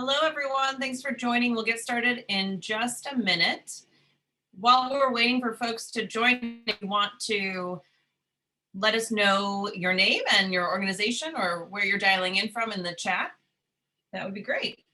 Hello, everyone. Thanks for joining. We'll get started in just a minute. While we're waiting for folks to join, if you want to let us know your name and your organization or where you're dialing in from in the chat, that would be great.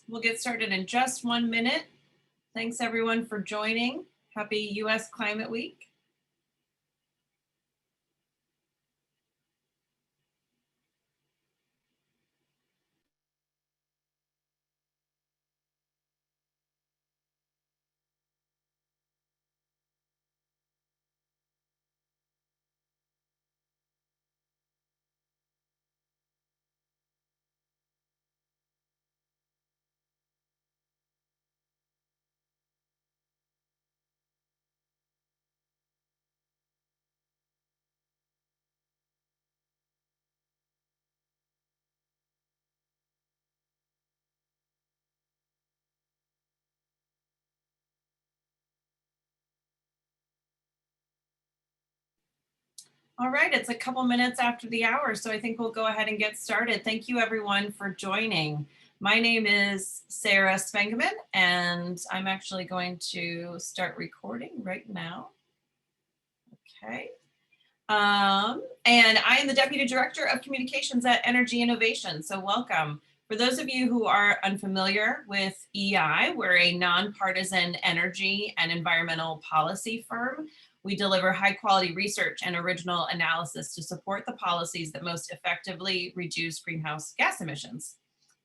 We'll get started in just 1 minute. Thanks, everyone, for joining. Happy U.S. Climate Week. All right, it's a couple minutes after the hour, so I think we'll go ahead and get started. Thank you, everyone, for joining. My name is Sarah Spengeman, and I'm actually going to start recording right now. Okay. And I am the Deputy Director of Communications at Energy Innovation, so welcome. For those of you who are unfamiliar with EI, we're a nonpartisan energy and environmental policy firm. We deliver high quality research and original analysis to support the policies that most effectively reduce greenhouse gas emissions.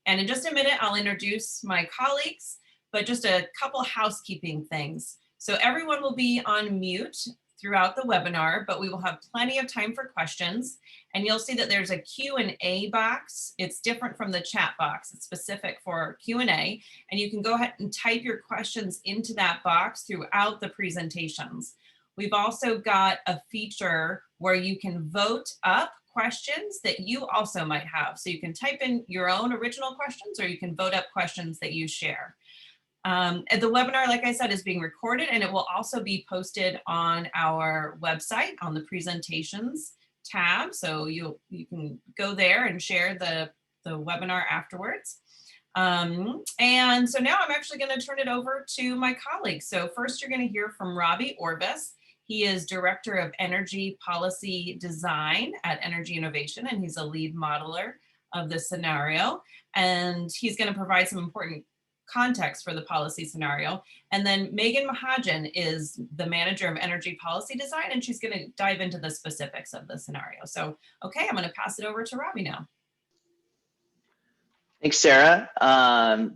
And in just a minute, I'll introduce my colleagues, but just a couple housekeeping things. So everyone will be on mute throughout the webinar, but we will have plenty of time for questions. And you'll see that there's a Q&A box. It's different from the chat box. It's specific for Q&A. And you can go ahead and type your questions into that box throughout the presentations. We've also got a feature where you can vote up questions that you also might have. So you can type in your own original questions, or you can vote up questions that you share. The webinar, like I said, is being recorded, and it will also be posted on our website on the presentations tab. So you can go there and share the webinar afterwards. And so now I'm actually going to turn it over to my colleagues. So first you're going to hear from Robbie Orvis. He is Director of Energy Policy Design at Energy Innovation, and he's a lead modeler of the scenario. And he's going to provide some important context for the policy scenario. And then Megan Mahajan is the Manager of Energy Policy Design, and she's going to dive into the specifics of the scenario. So, okay, I'm going to pass it over to Robbie now. Thanks, Sarah.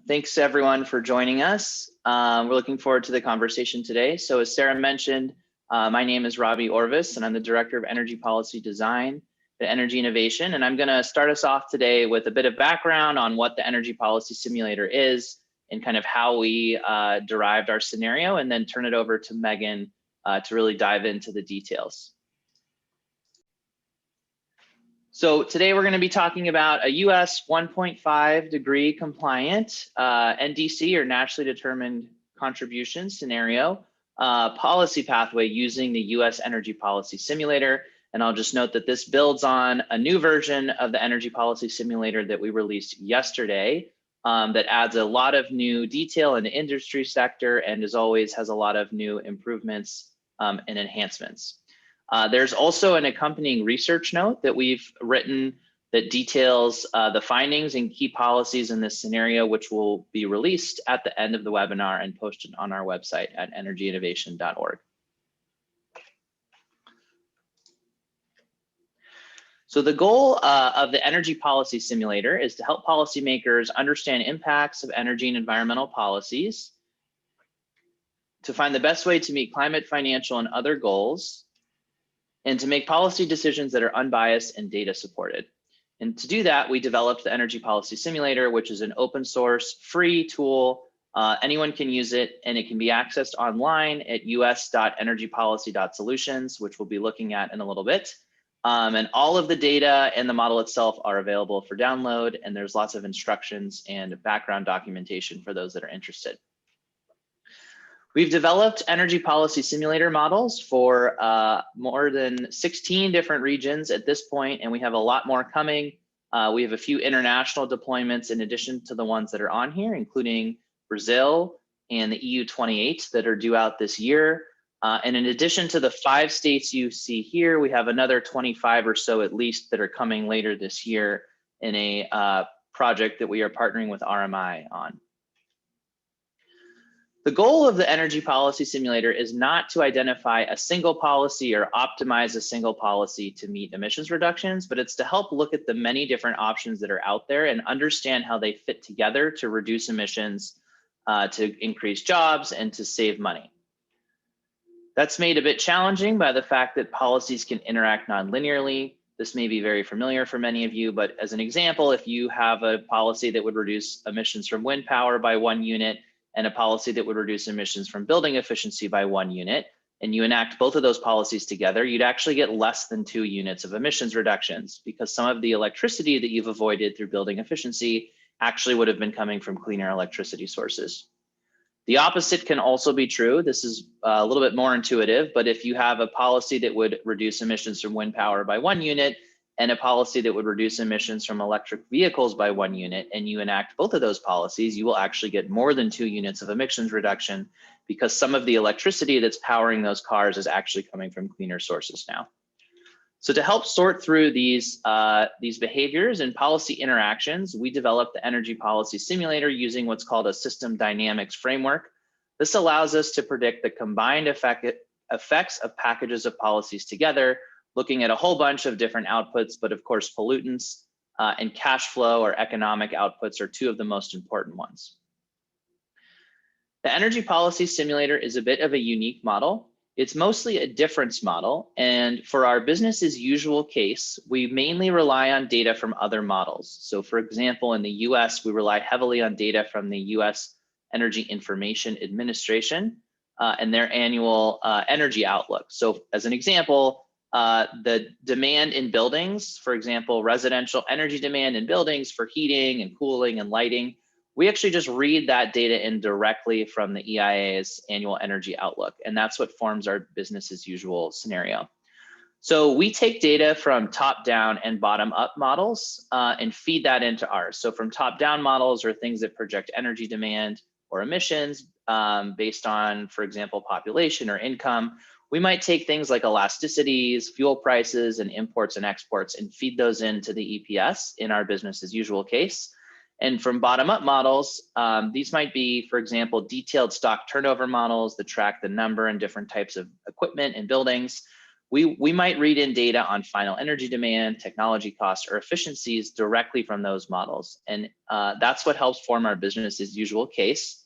Thanks everyone for joining us. We're looking forward to the conversation today. So as Sarah mentioned, my name is Robbie Orvis, and I'm the Director of Energy Policy Design at Energy Innovation. And I'm going to start us off today with a bit of background on what the Energy Policy Simulator is and kind of how we derived our scenario, and then turn it over to Megan to really dive into the details. So today we're going to be talking about a US 1.5 degree compliant NDC, or nationally determined contribution scenario policy pathway using the US Energy Policy Simulator. And I'll just note that this builds on a new version of the Energy Policy Simulator that we released yesterday that adds a lot of new detail in the industry sector, and as always has a lot of new improvements and enhancements. There's also an accompanying research note that we've written that details the findings and key policies in this scenario, which will be released at the end of the webinar and posted on our website at energyinnovation.org. So the goal of the Energy Policy Simulator is to help policymakers understand impacts of energy and environmental policies, to find the best way to meet climate, financial, and other goals, and to make policy decisions that are unbiased and data supported. And to do that, we developed the Energy Policy Simulator, which is an open source, free tool. Anyone can use it, and it can be accessed online at us.energypolicy.solutions, which we'll be looking at in a little bit. And all of the data and the model itself are available for download, and there's lots of instructions and background documentation for those that are interested. We've developed energy policy simulator models for more than 16 different regions at this point, and we have a lot more coming. We have a few international deployments in addition to the ones that are on here, including Brazil and the EU 28 that are due out this year. And in addition to the 5 states you see here, we have another 25 or so at least that are coming later this year in a project that we are partnering with RMI on. The goal of the Energy Policy Simulator is not to identify a single policy or optimize a single policy to meet emissions reductions, but it's to help look at the many different options that are out there and understand how they fit together to reduce emissions, to increase jobs, and to save money. That's made a bit challenging by the fact that policies can interact non-linearly. This may be very familiar for many of you, but as an example, if you have a policy that would reduce emissions from wind power by 1 unit, and a policy that would reduce emissions from building efficiency by 1 unit, and you enact both of those policies together, you'd actually get less than 2 units of emissions reductions, because some of the electricity that you've avoided through building efficiency actually would have been coming from cleaner electricity sources. The opposite can also be true. This is a little bit more intuitive, but if you have a policy that would reduce emissions from wind power by 1 unit, and a policy that would reduce emissions from electric vehicles by 1 unit, and you enact both of those policies, you will actually get more than 2 units of emissions reduction, because some of the electricity that's powering those cars is actually coming from cleaner sources now. So to help sort through these behaviors and policy interactions, we developed the Energy Policy Simulator using what's called a system dynamics framework. This allows us to predict the combined effects of packages of policies together, looking at a whole bunch of different outputs, but of course, pollutants and cash flow or economic outputs are 2 of the most important ones. The Energy Policy Simulator is a bit of a unique model. It's mostly a difference model, and for our business as usual case, we mainly rely on data from other models. So for example, in the US, we rely heavily on data from the US Energy Information Administration and their annual energy outlook. So as an example, the demand in buildings, for example, residential energy demand in buildings for heating and cooling and lighting, we actually just read that data in directly from the EIA's annual energy outlook. And that's what forms our business as usual scenario. So we take data from top down and bottom up models and feed that into ours. So from top down models are things that project energy demand or emissions based on, for example, population or income. We might take things like elasticities, fuel prices, and imports and exports and feed those into the EPS in our business as usual case. And from bottom-up models, these might be, for example, detailed stock turnover models that track the number and different types of equipment in buildings. We might read in data on final energy demand, technology costs, or efficiencies directly from those models. And that's what helps form our business as usual case.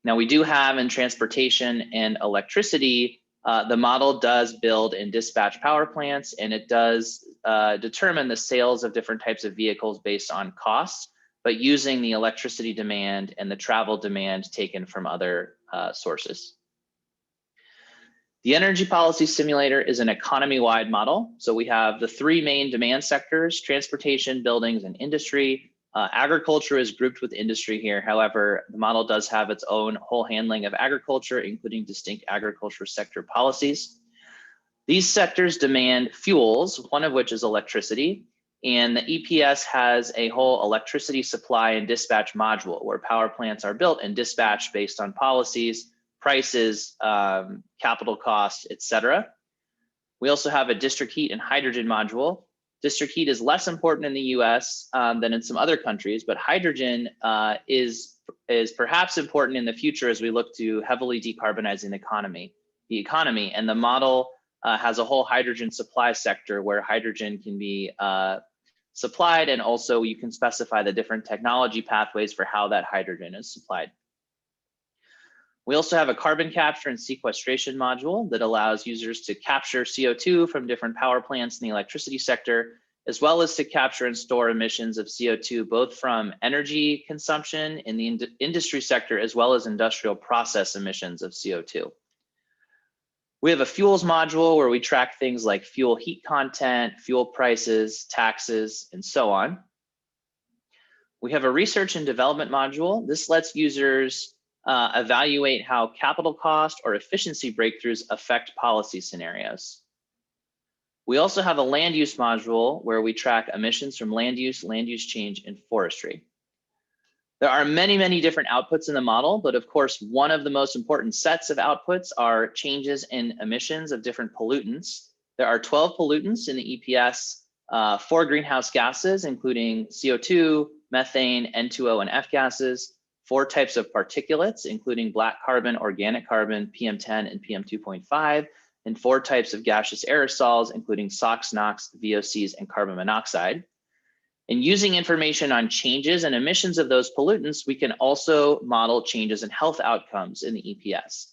Now, we do have in transportation and electricity, the model does build and dispatch power plants, and it does determine the sales of different types of vehicles based on costs, but using the electricity demand and the travel demand taken from other sources. The Energy Policy Simulator is an economy-wide model. So we have the 3 main demand sectors: transportation, buildings, and industry. Agriculture is grouped with industry here. However, the model does have its own whole handling of agriculture, including distinct agriculture sector policies. These sectors demand fuels, one of which is electricity. And the EPS has a whole electricity supply and dispatch module where power plants are built and dispatched based on policies, prices, capital costs, etc. We also have a district heat and hydrogen module. District heat is less important in the US than in some other countries, but hydrogen is perhaps important in the future as we look to heavily decarbonizing the economy. And the model has a whole hydrogen supply sector where hydrogen can be supplied, and also you can specify the different technology pathways for how that hydrogen is supplied. We also have a carbon capture and sequestration module that allows users to capture CO2 from different power plants in the electricity sector, as well as to capture and store emissions of CO2, both from energy consumption in the industry sector, as well as industrial process emissions of CO2. We have a fuels module where we track things like fuel heat content, fuel prices, taxes, and so on. We have a research and development module. This lets users evaluate how capital cost or efficiency breakthroughs affect policy scenarios. We also have a land use module where we track emissions from land use change, and forestry. There are many, many different outputs in the model, but of course, one of the most important sets of outputs are changes in emissions of different pollutants. There are 12 pollutants in the EPS, 4 greenhouse gases, including CO2, methane, N2O, and F gases, 4 types of particulates, including black carbon, organic carbon, PM10, and PM2.5, and 4 types of gaseous aerosols, including SOx, NOx, VOCs, and carbon monoxide. And using information on changes and emissions of those pollutants, we can also model changes in health outcomes in the EPS.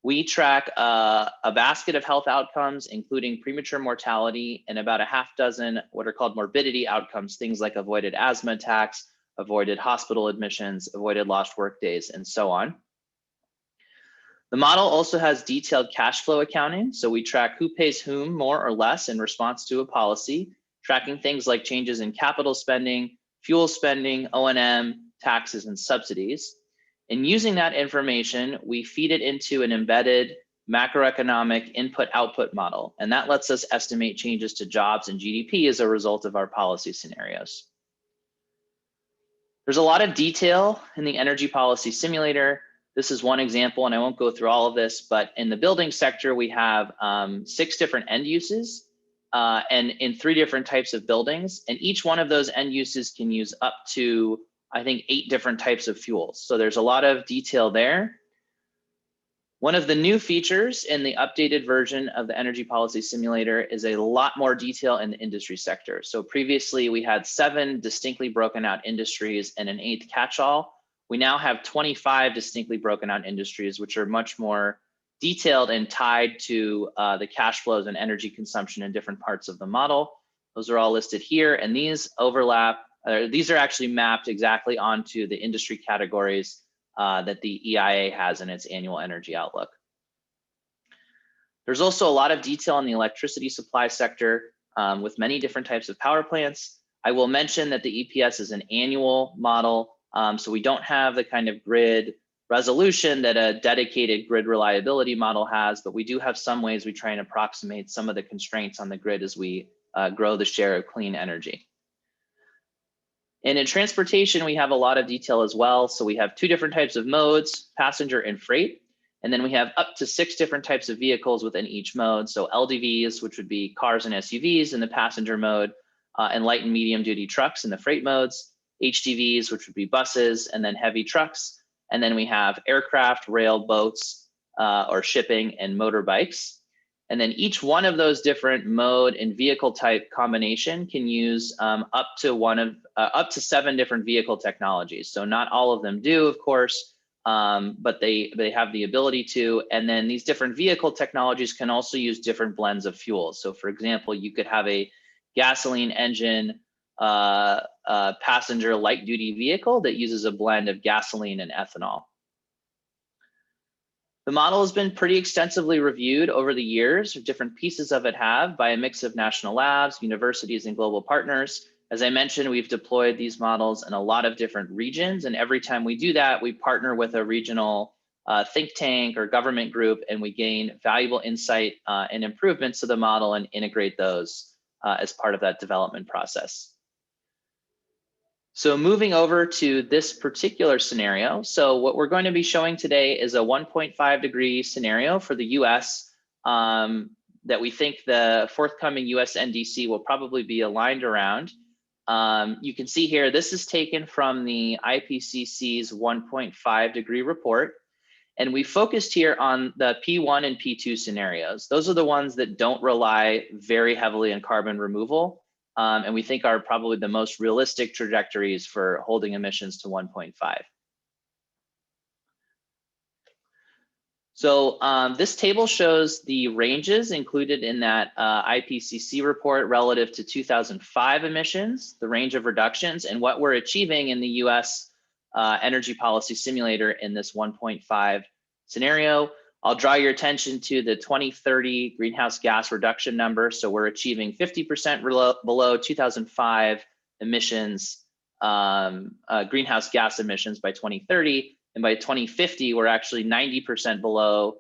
We track a basket of health outcomes, including premature mortality and about a half dozen what are called morbidity outcomes, things like avoided asthma attacks, avoided hospital admissions, avoided lost work days, and so on. The model also has detailed cash flow accounting. So we track who pays whom more or less in response to a policy, tracking things like changes in capital spending, fuel spending, O&M, taxes, and subsidies. And using that information, we feed it into an embedded macroeconomic input-output model. And that lets us estimate changes to jobs and GDP as a result of our policy scenarios. There's a lot of detail in the energy policy simulator. This is one example, and I won't go through all of this, but in the building sector, we have 6 different end uses and in 3 different types of buildings. And each one of those end uses can use up to, I think, 8 different types of fuels. So there's a lot of detail there. One of the new features in the updated version of the energy policy simulator is a lot more detail in the industry sector. So previously we had 7 distinctly broken out industries and an 8th catch-all. We now have 25 distinctly broken out industries, which are much more detailed and tied to the cash flows and energy consumption in different parts of the model. Those are all listed here, and these overlap. These are actually mapped exactly onto the industry categories that the EIA has in its annual energy outlook. There's also a lot of detail in the electricity supply sector with many different types of power plants. I will mention that the EPS is an annual model, so we don't have the kind of grid resolution that a dedicated grid reliability model has, but we do have some ways we try and approximate some of the constraints on the grid as we grow the share of clean energy. And in transportation, we have a lot of detail as well. So we have 2 different types of modes, passenger and freight. And then we have up to 6 different types of vehicles within each mode. So LDVs, which would be cars and SUVs in the passenger mode, and light and medium duty trucks in the freight modes, HDVs, which would be buses, and then heavy trucks. And then we have aircraft, rail, boats, or shipping, and motorbikes. And then each one of those different mode and vehicle type combination can use up to 7 different vehicle technologies. So not all of them do, of course, but they have the ability to. And then these different vehicle technologies can also use different blends of fuels. So for example, you could have a gasoline engine passenger light duty vehicle that uses a blend of gasoline and ethanol. The model has been pretty extensively reviewed over the years. Different pieces of it have by a mix of national labs, universities, and global partners. As I mentioned, we've deployed these models in a lot of different regions. And every time we do that, we partner with a regional think tank or government group, and we gain valuable insight and improvements to the model and integrate those as part of that development process. So moving over to this particular scenario. So what we're going to be showing today is a 1.5 degree scenario for the US that we think the forthcoming US NDC will probably be aligned around. You can see here, this is taken from the IPCC's 1.5 degree report. And we focused here on the P1 and P2 scenarios. Those are the ones that don't rely very heavily on carbon removal. And we think are probably the most realistic trajectories for holding emissions to 1.5. So this table shows the ranges included in that IPCC report relative to 2005 emissions, the range of reductions, and what we're achieving in the US energy policy simulator in this 1.5 scenario. I'll draw your attention to the 2030 greenhouse gas reduction number. So we're achieving 50% below 2005 emissions, greenhouse gas emissions by 2030. And by 2050, we're actually 90% below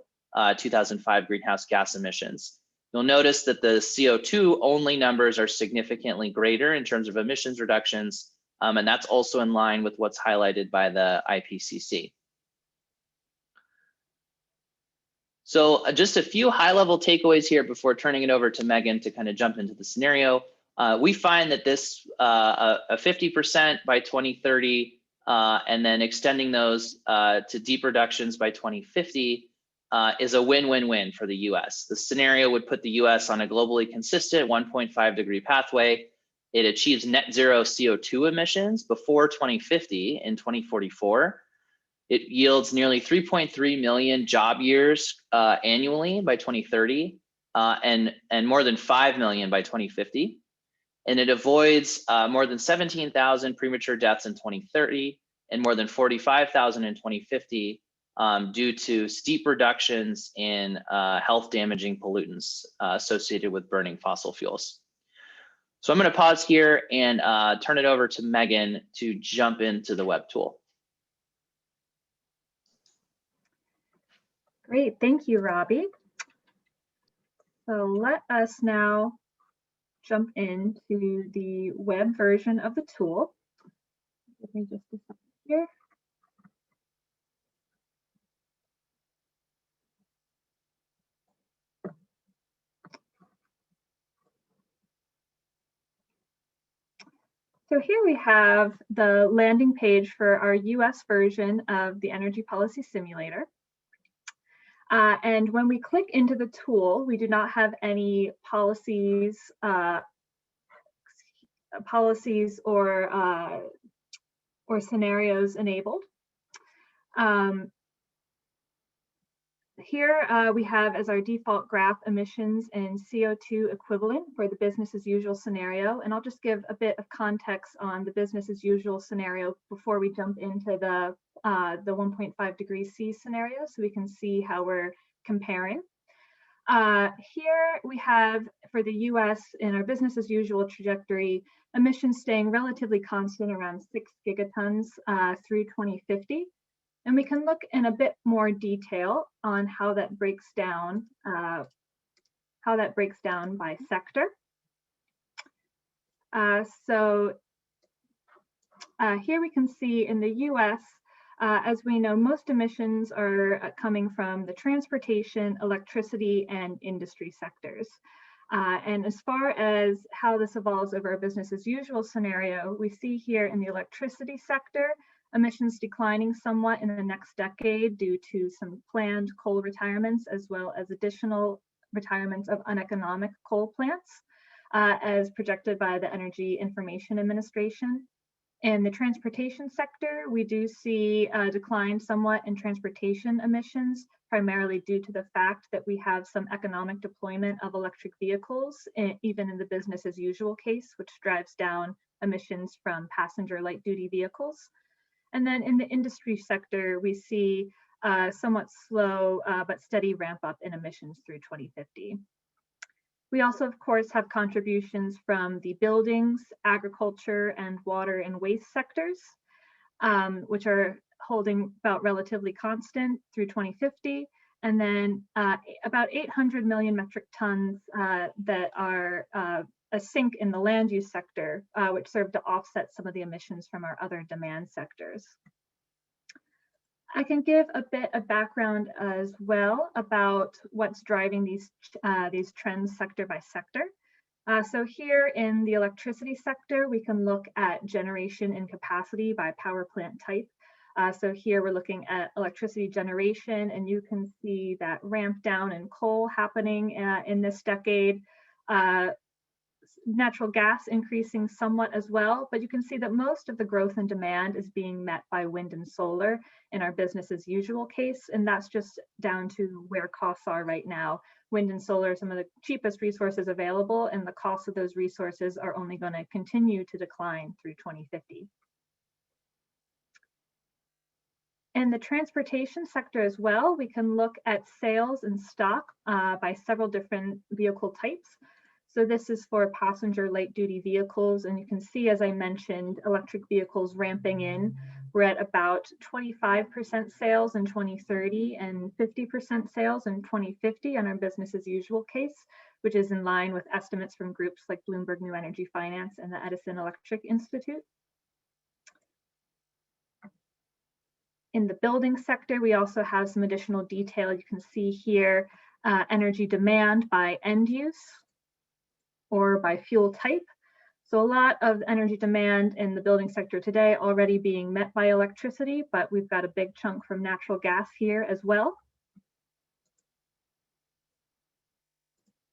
2005 greenhouse gas emissions. You'll notice that the CO2 only numbers are significantly greater in terms of emissions reductions. And that's also in line with what's highlighted by the IPCC. So just a few high-level takeaways here before turning it over to Megan to kind of jump into the scenario. We find that this a 50% by 2030 and then extending those to deep reductions by 2050 is a win-win-win for the US. The scenario would put the US on a globally consistent 1.5 degree pathway. It achieves net zero CO2 emissions before 2050 in 2044. It yields nearly 3.3 million job years annually by 2030 and more than 5 million by 2050. And it avoids more than 17,000 premature deaths in 2030 and more than 45,000 in 2050 due to steep reductions in health damaging pollutants associated with burning fossil fuels. So I'm going to pause here and turn it over to Megan to jump into the web tool. Great, thank you, Robbie. So let us now jump into the web version of the tool. Give me just a second here. So here we have the landing page for our US version of the Energy Policy Simulator. And when we click into the tool, we do not have any policies or scenarios enabled. Here we have as our default graph emissions and CO2 equivalent for the business as usual scenario. And I'll just give a bit of context on the business as usual scenario before we jump into the 1.5 degrees C scenario so we can see how we're comparing. Here we have for the US in our business as usual trajectory, emissions staying relatively constant around 6 gigatons through 2050. And we can look in a bit more detail on how that breaks down by sector. Here we can see in the US, as we know, most emissions are coming from the transportation, electricity, and industry sectors. And as far as how this evolves over a business as usual scenario, we see here in the electricity sector, emissions declining somewhat in the next decade due to some planned coal retirements, as well as additional retirements of uneconomic coal plants, as projected by the Energy Information Administration. In the transportation sector, we do see a decline somewhat in transportation emissions, primarily due to the fact that we have some economic deployment of electric vehicles, even in the business as usual case, which drives down emissions from passenger light duty vehicles. And then in the industry sector, we see somewhat slow but steady ramp up in emissions through 2050. We also, of course, have contributions from the buildings, agriculture, and water and waste sectors, which are holding about relatively constant through 2050. And then about 800 million metric tons that are a sink in the land use sector, which serve to offset some of the emissions from our other demand sectors. I can give a bit of background as well about what's driving these trends sector by sector. So here in the electricity sector, we can look at generation and capacity by power plant type. So here we're looking at electricity generation, and you can see that ramp down in coal happening in this decade. natural gas increasing somewhat as well, but you can see that most of the growth in demand is being met by wind and solar in our business as usual case, and that's just down to where costs are right now. Wind and solar are some of the cheapest resources available, and the costs of those resources are only going to continue to decline through 2050. In the transportation sector as well, we can look at sales and stock by several different vehicle types. So this is for passenger light duty vehicles, and you can see, as I mentioned, electric vehicles ramping in. We're at about 25% sales in 2030 and 50% sales in 2050 on our business as usual case, which is in line with estimates from groups like Bloomberg New Energy Finance and the Edison Electric Institute. In the building sector, we also have some additional detail. You can see here energy demand by end use or by fuel type. So a lot of energy demand in the building sector today already being met by electricity, but we've got a big chunk from natural gas here as well.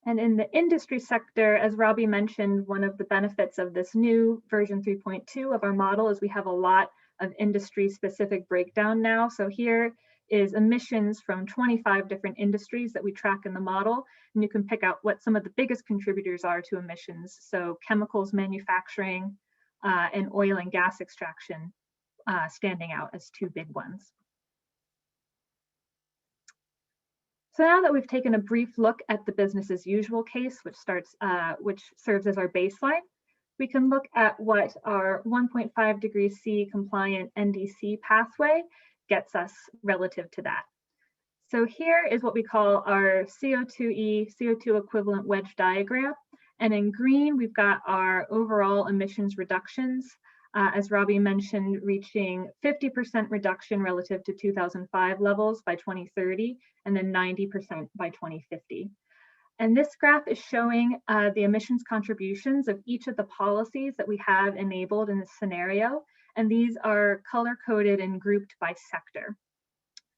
And in the industry sector, as Robbie mentioned, one of the benefits of this new version 3.2 of our model is we have a lot of industry specific breakdown now. So here is emissions from 25 different industries that we track in the model. And you can pick out what some of the biggest contributors are to emissions. So chemicals manufacturing and oil and gas extraction standing out as two big ones. So now that we've taken a brief look at the business as usual case, which serves as our baseline, we can look at what our 1.5 degrees C compliant NDC pathway gets us relative to that. So here is what we call our CO2e, CO2 equivalent wedge diagram. And in green, we've got our overall emissions reductions, as Robbie mentioned, reaching 50% reduction relative to 2005 levels by 2030, and then 90% by 2050. And this graph is showing the emissions contributions of each of the policies that we have enabled in this scenario. And these are color-coded and grouped by sector.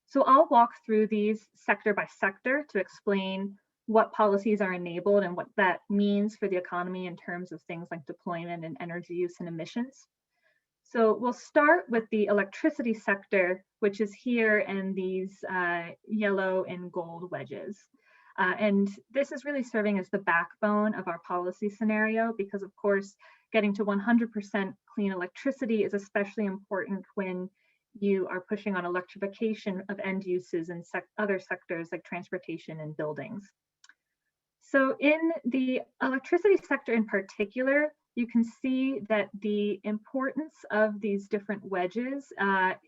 So I'll walk through these sector by sector to explain what policies are enabled and what that means for the economy in terms of things like deployment and energy use and emissions. So we'll start with the electricity sector, which is here in these yellow and gold wedges. And this is really serving as the backbone of our policy scenario because, of course, getting to 100% clean electricity is especially important when you are pushing on electrification of end uses in other sectors like transportation and buildings. So in the electricity sector in particular, you can see that the importance of these different wedges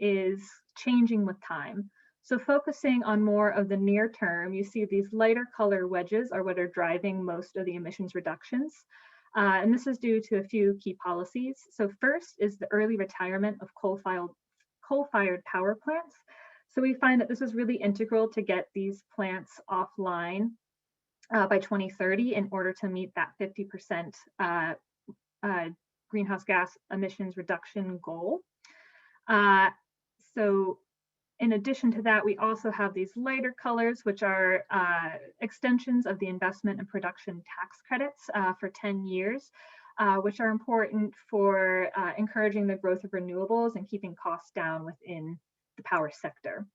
is changing with time. So focusing on more of the near term, you see these lighter color wedges are what are driving most of the emissions reductions. And this is due to a few key policies. So first is the early retirement of coal-fired power plants. So we find that this is really integral to get these plants offline by 2030 in order to meet that 50% greenhouse gas emissions reduction goal. So in addition to that, we also have these lighter colors, which are extensions of the investment and production tax credits for 10 years, which are important for encouraging the growth of renewables and keeping costs down within the power sector.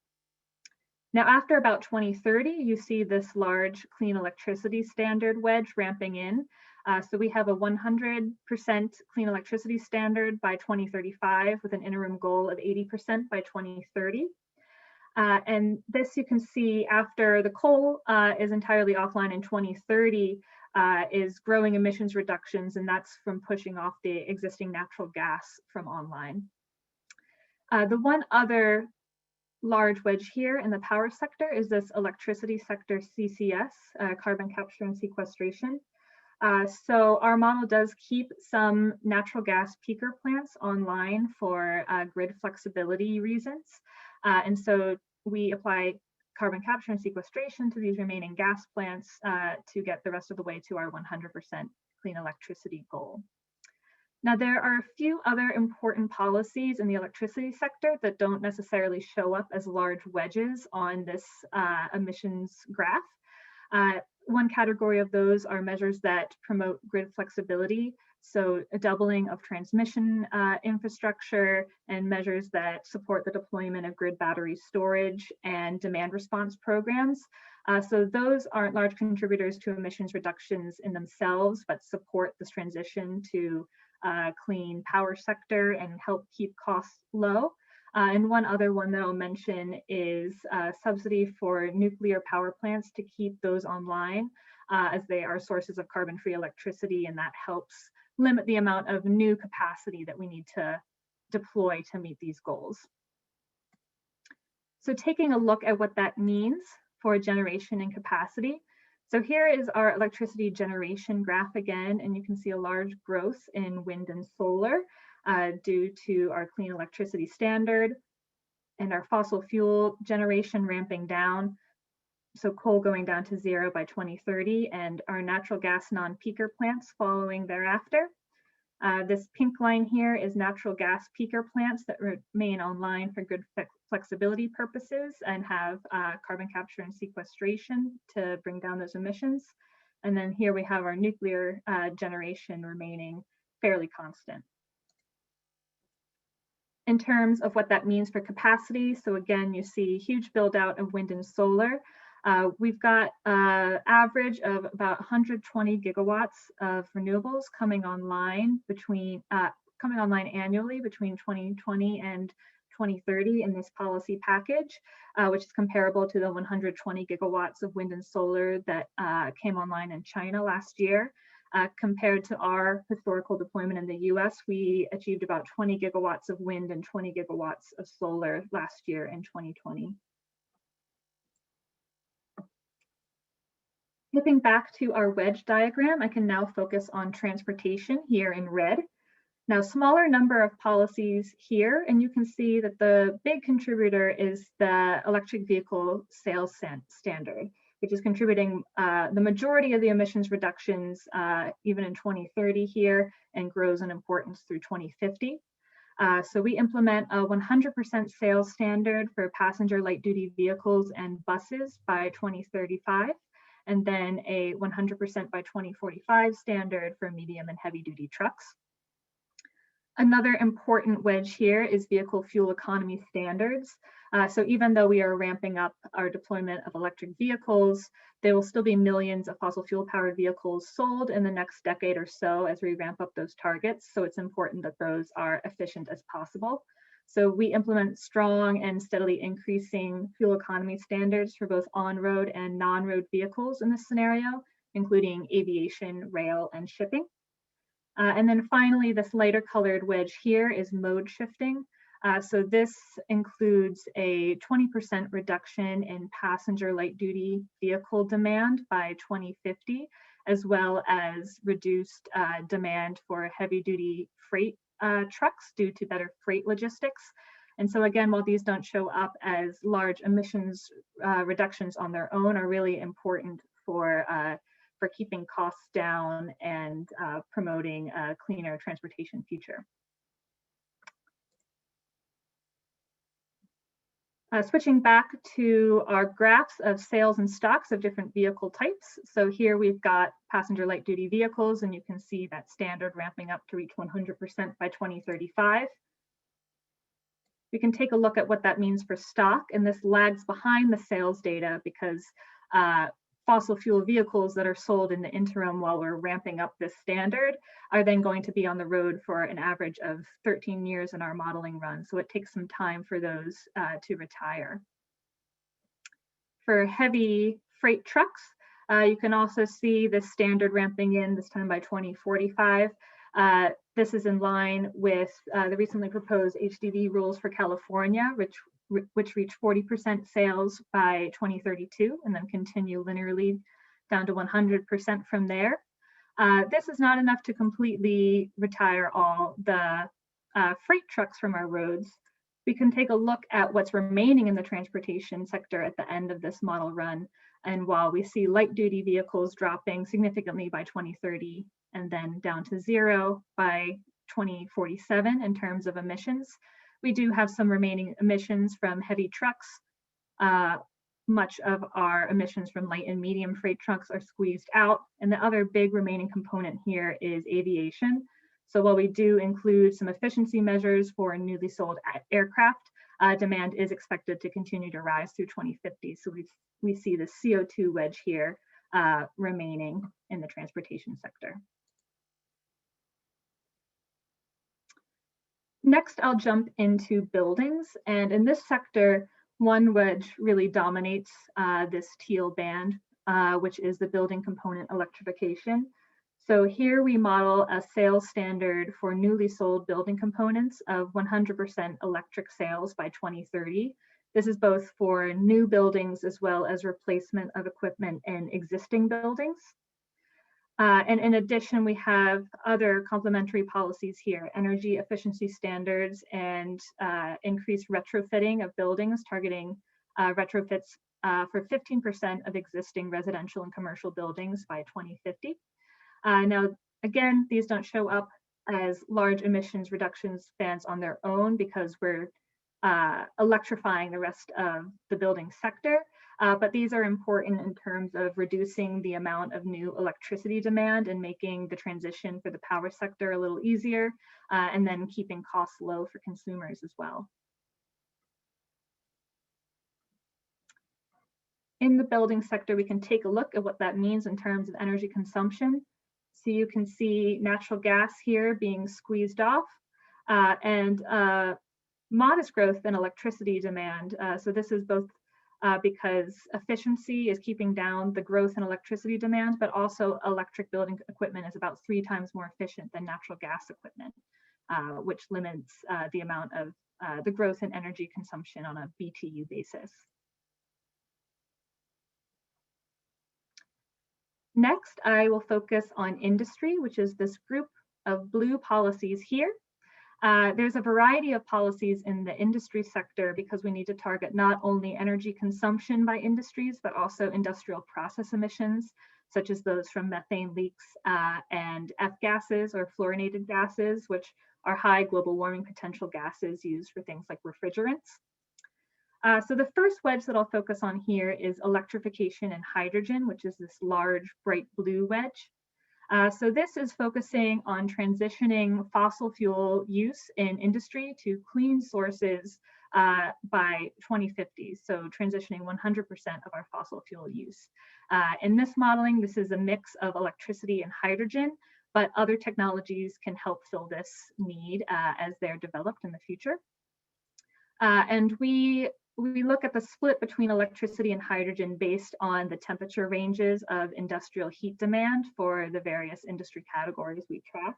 Now, after about 2030, you see this large clean electricity standard wedge ramping in. So we have a 100% clean electricity standard by 2035 with an interim goal of 80% by 2030. And this you can see after the coal is entirely offline in 2030 is growing emissions reductions, and that's from pushing off the existing natural gas from online. The one other large wedge here in the power sector is this electricity sector CCS, carbon capture and sequestration. So our model does keep some natural gas peaker plants online for grid flexibility reasons. And so we apply carbon capture and sequestration to these remaining gas plants to get the rest of the way to our 100% clean electricity goal. Now, there are a few other important policies in the electricity sector that don't necessarily show up as large wedges on this emissions graph. one category of those are measures that promote grid flexibility, so a doubling of transmission infrastructure and measures that support the deployment of grid battery storage and demand response programs. So those aren't large contributors to emissions reductions in themselves, but support this transition to clean power sector and help keep costs low. And one other one that I'll mention is subsidy for nuclear power plants to keep those online as they are sources of carbon-free electricity, and that helps limit the amount of new capacity that we need to deploy to meet these goals. So taking a look at what that means for generation and capacity. So here is our electricity generation graph again, and you can see a large growth in wind and solar due to our clean electricity standard and our fossil fuel generation ramping down. So coal going down to 0 by 2030 and our natural gas non-peaker plants following thereafter. This pink line here is natural gas peaker plants that remain online for grid flexibility purposes and have carbon capture and sequestration to bring down those emissions. And then here we have our nuclear generation remaining fairly constant. In terms of what that means for capacity, so again, you see huge build out of wind and solar. We've got an average of about 120 gigawatts of renewables coming online annually between 2020 and 2030 in this policy package, which is comparable to the 120 gigawatts of wind and solar that came online in China last year. Compared to our historical deployment in the US, we achieved about 20 gigawatts of wind and 20 gigawatts of solar last year in 2020. Flipping back to our wedge diagram, I can now focus on transportation here in red. Now, smaller number of policies here, and you can see that the big contributor is the electric vehicle sales standard, which is contributing the majority of the emissions reductions even in 2030 here and grows in importance through 2050. So we implement a 100% sales standard for passenger light duty vehicles and buses by 2035, and then a 100% by 2045 standard for medium and heavy duty trucks. Another important wedge here is vehicle fuel economy standards. So even though we are ramping up our deployment of electric vehicles, there will still be millions of fossil fuel powered vehicles sold in the next decade or so as we ramp up those targets. So it's important that those are efficient as possible. So we implement strong and steadily increasing fuel economy standards for both on-road and non-road vehicles in this scenario, including aviation, rail, and shipping. And then finally, this lighter colored wedge here is mode shifting. So this includes a 20% reduction in passenger light duty vehicle demand by 2050, as well as reduced demand for heavy duty freight trucks due to better freight logistics. And so again, while these don't show up as large emissions reductions on their own, are really important for keeping costs down and promoting a cleaner transportation future. Switching back to our graphs of sales and stocks of different vehicle types. So here we've got passenger light duty vehicles, and you can see that standard ramping up to reach 100% by 2035. We can take a look at what that means for stock, and this lags behind the sales data because fossil fuel vehicles that are sold in the interim while we're ramping up this standard are then going to be on the road for an average of 13 years in our modeling run. So it takes some time for those to retire. For heavy freight trucks, you can also see the standard ramping in this time by 2045. This is in line with the recently proposed HDV rules for California, which reach 40% sales by 2032 and then continue linearly down to 100% from there. This is not enough to completely retire all the freight trucks from our roads. We can take a look at what's remaining in the transportation sector at the end of this model run. And while we see light duty vehicles dropping significantly by 2030 and then down to 0 by 2047 in terms of emissions, we do have some remaining emissions from heavy trucks, much of our emissions from light and medium freight trucks are squeezed out. And the other big remaining component here is aviation. So while we do include some efficiency measures for newly sold aircraft, demand is expected to continue to rise through 2050. So we see the CO2 wedge here remaining in the transportation sector. Next, I'll jump into buildings. And in this sector, one wedge really dominates this teal band, which is the building component electrification. So here we model a sales standard for newly sold building components of 100% electric sales by 2030. This is both for new buildings as well as replacement of equipment in existing buildings. And in addition, we have other complementary policies here, energy efficiency standards and increased retrofitting of buildings, targeting retrofits for 15% of existing residential and commercial buildings by 2050. Now, again, these don't show up as large emissions reduction spans on their own because we're electrifying the rest of the building sector. But these are important in terms of reducing the amount of new electricity demand and making the transition for the power sector a little easier, and then keeping costs low for consumers as well. In the building sector, we can take a look at what that means in terms of energy consumption. So you can see natural gas here being squeezed off and modest growth in electricity demand. So this is both because efficiency is keeping down the growth in electricity demand, but also electric building equipment is about 3 times more efficient than natural gas equipment, which limits the amount of the growth in energy consumption on a BTU basis. Next, I will focus on industry, which is this group of blue policies here. There's a variety of policies in the industry sector because we need to target not only energy consumption by industries, but also industrial process emissions, such as those from methane leaks and F-gases or fluorinated gases, which are high global warming potential gases used for things like refrigerants. So the first wedge that I'll focus on here is electrification and hydrogen, which is this large bright blue wedge. So this is focusing on transitioning fossil fuel use in industry to clean sources by 2050. So transitioning 100% of our fossil fuel use. In this modeling, this is a mix of electricity and hydrogen, but other technologies can help fill this need as they're developed in the future. And we look at the split between electricity and hydrogen based on the temperature ranges of industrial heat demand for the various industry categories we track,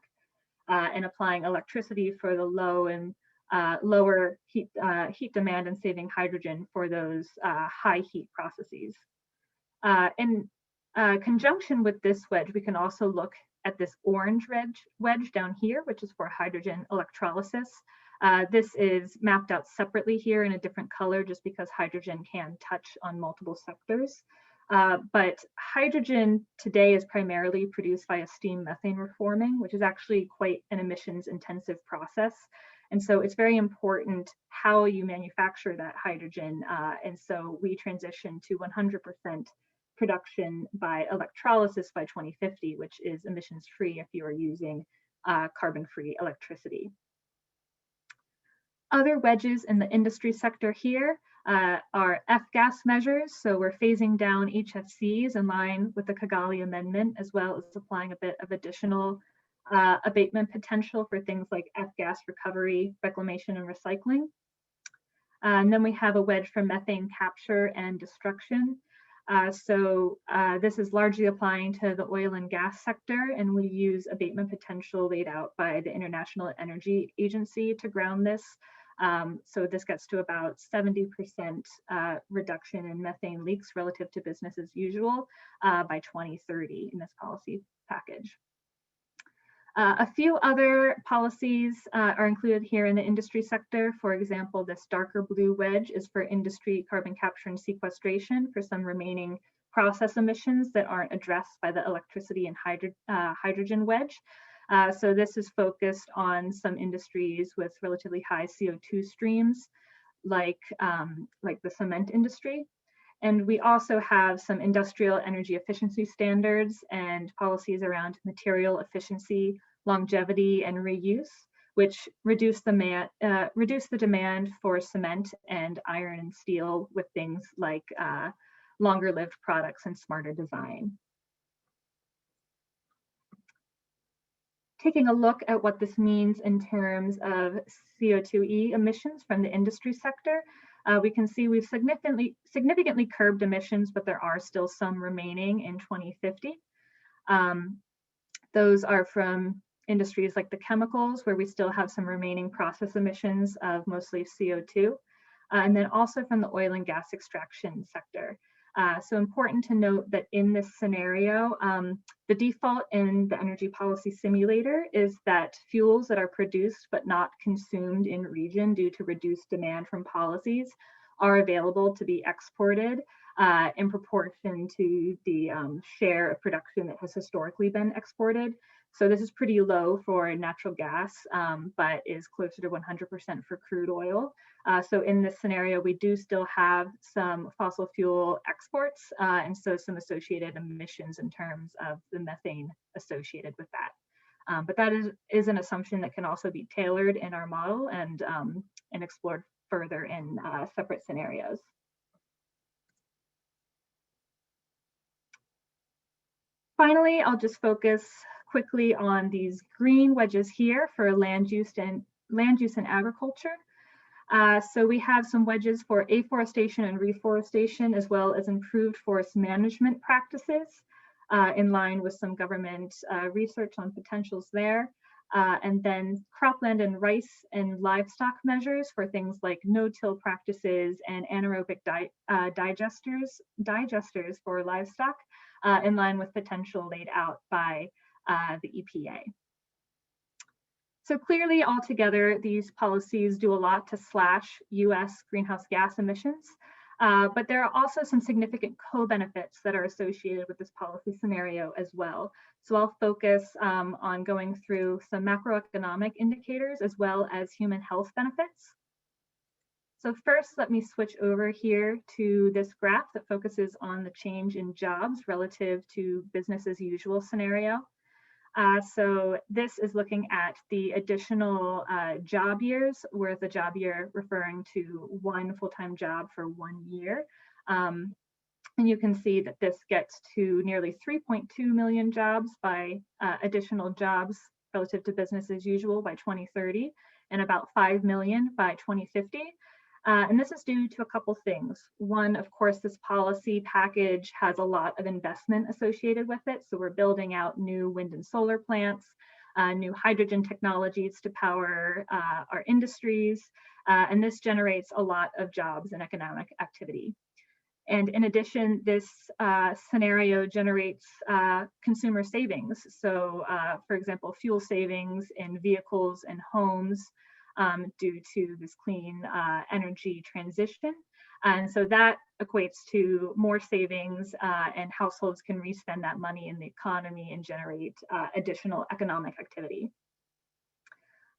and applying electricity for the low and lower heat demand and saving hydrogen for those high heat processes. In conjunction with this wedge, we can also look at this orange wedge down here, which is for hydrogen electrolysis. This is mapped out separately here in a different color just because hydrogen can touch on multiple sectors. But hydrogen today is primarily produced via steam methane reforming, which is actually quite an emissions intensive process. And so it's very important how you manufacture that hydrogen. And so we transition to 100% production by electrolysis by 2050, which is emissions free if you are using carbon-free electricity. Other wedges in the industry sector here are F-gas measures. So we're phasing down HFCs in line with the Kigali Amendment, as well as applying a bit of additional abatement potential for things like F-gas recovery, reclamation, and recycling. And then we have a wedge for methane capture and destruction. This is largely applying to the oil and gas sector, and we use abatement potential laid out by the International Energy Agency to ground this. So this gets to about 70% reduction in methane leaks relative to business as usual by 2030 in this policy package. A few other policies are included here in the industry sector. For example, this darker blue wedge is for industry carbon capture and sequestration for some remaining process emissions that aren't addressed by the electricity and hydrogen wedge. So this is focused on some industries with relatively high CO2 streams, like the cement industry. And we also have some industrial energy efficiency standards and policies around material efficiency, longevity, and reuse, which reduce the demand for cement and iron and steel with things like longer lived products and smarter design. Taking a look at what this means in terms of CO2e emissions from the industry sector, we can see we've significantly curbed emissions, but there are still some remaining in 2050. Those are from industries like the chemicals, where we still have some remaining process emissions of mostly CO2, and then also from the oil and gas extraction sector. So important to note that in this scenario, the default in the energy policy simulator is that fuels that are produced but not consumed in region due to reduced demand from policies are available to be exported in proportion to the share of production that has historically been exported. So this is pretty low for natural gas, but is closer to 100% for crude oil. So in this scenario, we do still have some fossil fuel exports and so some associated emissions in terms of the methane associated with that. But that is an assumption that can also be tailored in our model and explored further in separate scenarios. Finally, I'll just focus quickly on these green wedges here for land use and agriculture. So we have some wedges for afforestation and reforestation, as well as improved forest management practices in line with some government research on potentials there. And then cropland and rice and livestock measures for things like no-till practices and anaerobic digesters for livestock in line with potential laid out by the EPA. So clearly, altogether, these policies do a lot to slash US greenhouse gas emissions, but there are also some significant co-benefits that are associated with this policy scenario as well. So I'll focus on going through some macroeconomic indicators as well as human health benefits. So first, let me switch over here to this graph that focuses on the change in jobs relative to business as usual scenario. So this is looking at the additional job years, where the job year referring to one full-time job for 1 year. And you can see that this gets to nearly 3.2 million jobs by additional jobs relative to business as usual by 2030, and about 5 million by 2050. And this is due to a couple things. One, of course, this policy package has a lot of investment associated with it. So we're building out new wind and solar plants, new hydrogen technologies to power our industries. And this generates a lot of jobs and economic activity. And in addition, this scenario generates consumer savings. So for example, fuel savings in vehicles and homes, due to this clean energy transition. And so that equates to more savings and households can respend that money in the economy and generate additional economic activity.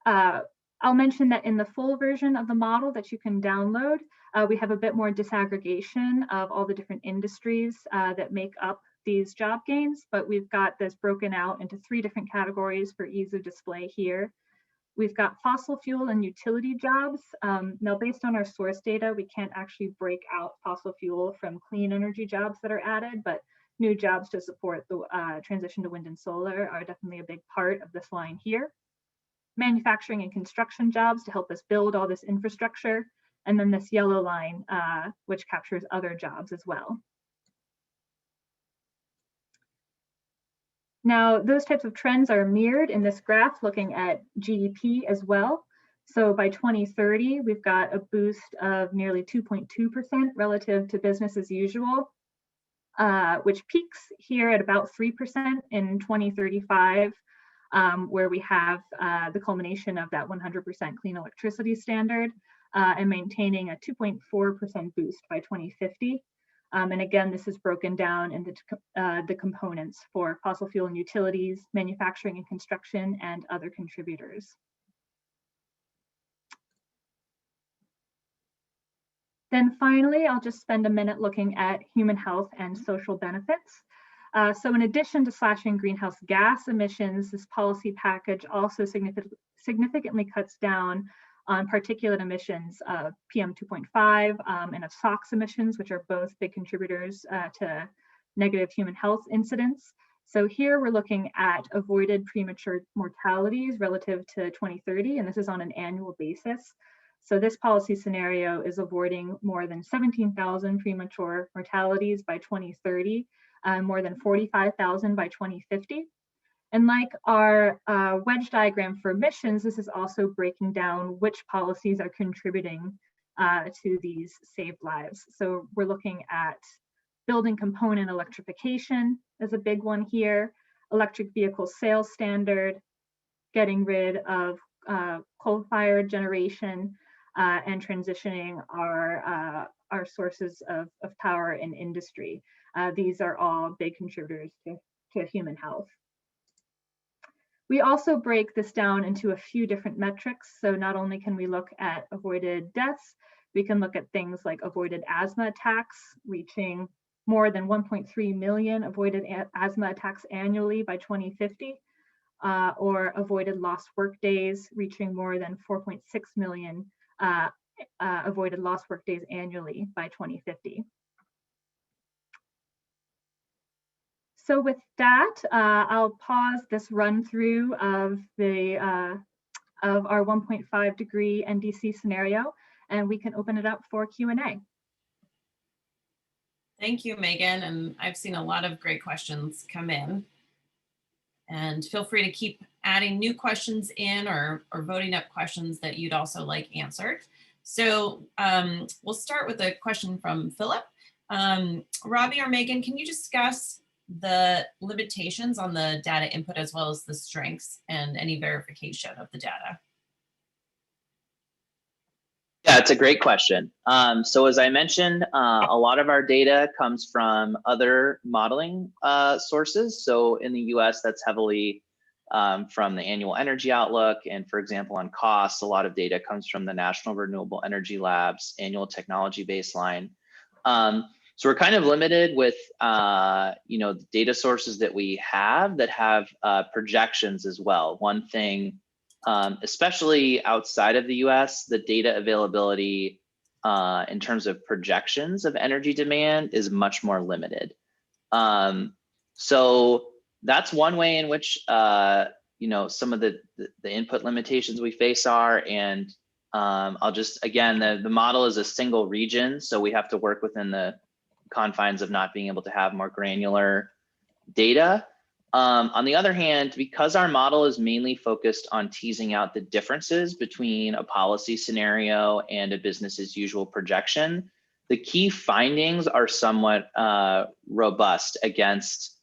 I'll mention that in the full version of the model that you can download, we have a bit more disaggregation of all the different industries that make up these job gains, but we've got this broken out into 3 different categories for ease of display here. We've got fossil fuel and utility jobs. Now, based on our source data, we can't actually break out fossil fuel from clean energy jobs that are added, but new jobs to support the transition to wind and solar are definitely a big part of this line here. Manufacturing and construction jobs to help us build all this infrastructure, and then this yellow line, which captures other jobs as well. Now, those types of trends are mirrored in this graph looking at GDP as well. So by 2030, we've got a boost of nearly 2.2% relative to business as usual, which peaks here at about 3% in 2035, where we have the culmination of that 100% clean electricity standard and maintaining a 2.4% boost by 2050. And again, this is broken down into the components for fossil fuel and utilities, manufacturing and construction, and other contributors. Then finally, I'll just spend a minute looking at human health and social benefits. So in addition to slashing greenhouse gas emissions, this policy package also significantly cuts down on particulate emissions of PM 2.5 and of SOx emissions, which are both big contributors to negative human health incidents. So here we're looking at avoided premature mortalities relative to 2030, and this is on an annual basis. So this policy scenario is avoiding more than 17,000 premature mortalities by 2030, more than 45,000 by 2050. And like our wedge diagram for emissions, this is also breaking down which policies are contributing to these saved lives. So we're looking at building component electrification is a big one here, electric vehicle sales standard, getting rid of coal-fired generation, and transitioning our sources of power in industry. These are all big contributors to human health. We also break this down into a few different metrics. So not only can we look at avoided deaths, we can look at things like avoided asthma attacks, reaching more than 1.3 million avoided asthma attacks annually by 2050, or avoided lost work days, reaching more than 4.6 million avoided lost work days annually by 2050. So with that, I'll pause this run through of our 1.5 degree NDC scenario, and we can open it up for Q&A. Thank you, Megan. And I've seen a lot of great questions come in. And feel free to keep adding new questions in or voting up questions that you'd also like answered. So we'll start with a question from Philip. Robbie or Megan, can you discuss the limitations on the data input as well as the strengths and any verification of the data? Yeah, it's a great question. So as I mentioned, a lot of our data comes from other modeling sources. So in the US, that's heavily from the Annual Energy Outlook. And for example, on costs, a lot of data comes from the National Renewable Energy Lab's Annual Technology Baseline. So we're kind of limited with the data sources that we have that have projections as well. One thing, especially outside of the US, the data availability in terms of projections of energy demand is much more limited. So that's one way in which some of the input limitations we face are. And I'll just, again, the model is a single region, so we have to work within the confines of not being able to have more granular data. On the other hand, because our model is mainly focused on teasing out the differences between a policy scenario and a business as usual projection, the key findings are somewhat robust against